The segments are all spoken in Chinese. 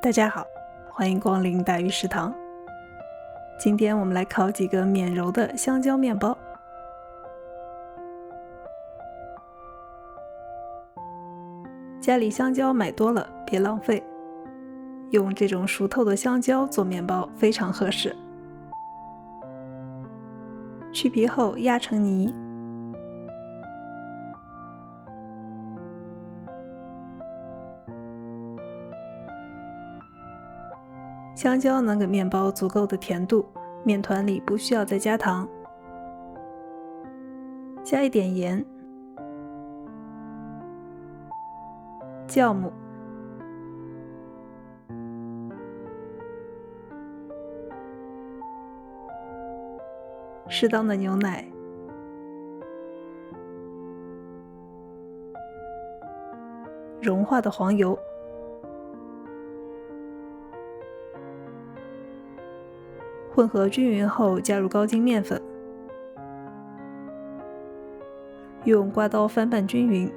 大家好，欢迎光临大鱼食堂。今天我们来烤几个免揉的香蕉面包。家里香蕉买多了，别浪费，用这种熟透的香蕉做面包非常合适。去皮后压成泥，香蕉能给面包足够的甜度，面团里不需要再加糖。加一点盐、酵母、适当的牛奶、融化的黄油。混合均匀后，加入高筋面粉，用刮刀翻拌均匀。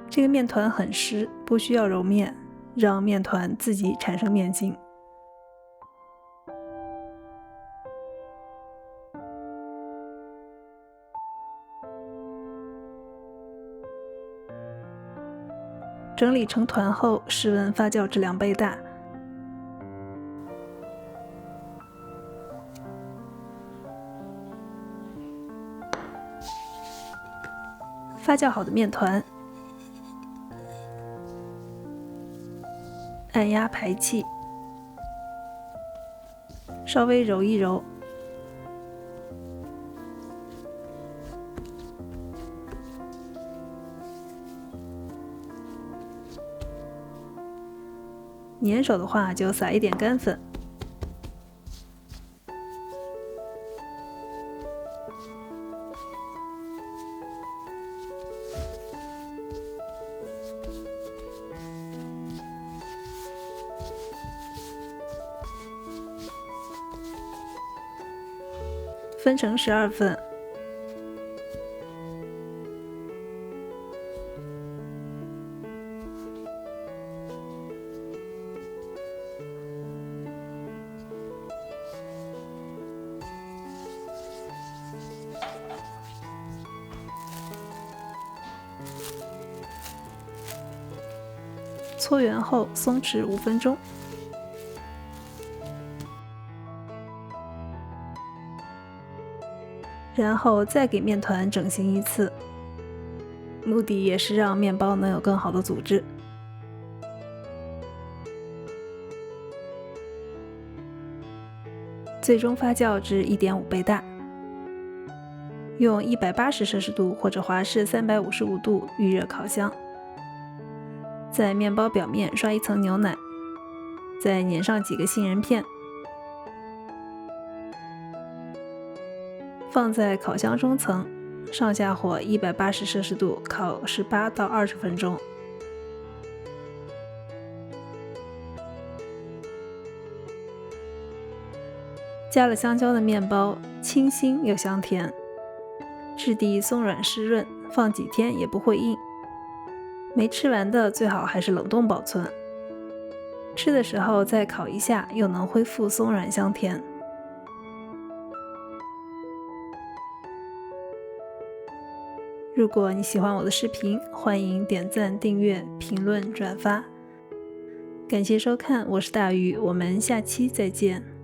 这个面团很湿，不需要揉面，让面团自己产生面筋。整理成团后，室温发酵至2倍大。发酵好的面团，按压排气，稍微揉一揉，粘手的话就撒一点干粉。分成12份，搓圆后松弛5分钟。然后再给面团整形一次，目的也是让面包能有更好的组织。最终发酵至 1.5 倍大，用180摄氏度或者华氏355度预热烤箱，在面包表面刷一层牛奶，再粘上几个杏仁片，放在烤箱中层，上下火180摄氏度烤18到20分钟。加了香蕉的面包清新又香甜，质地松软湿润，放几天也不会硬。没吃完的最好还是冷冻保存，吃的时候再烤一下，又能恢复松软香甜。如果你喜欢我的视频，欢迎点赞、订阅、评论、转发。感谢收看，我是大鱼，我们下期再见。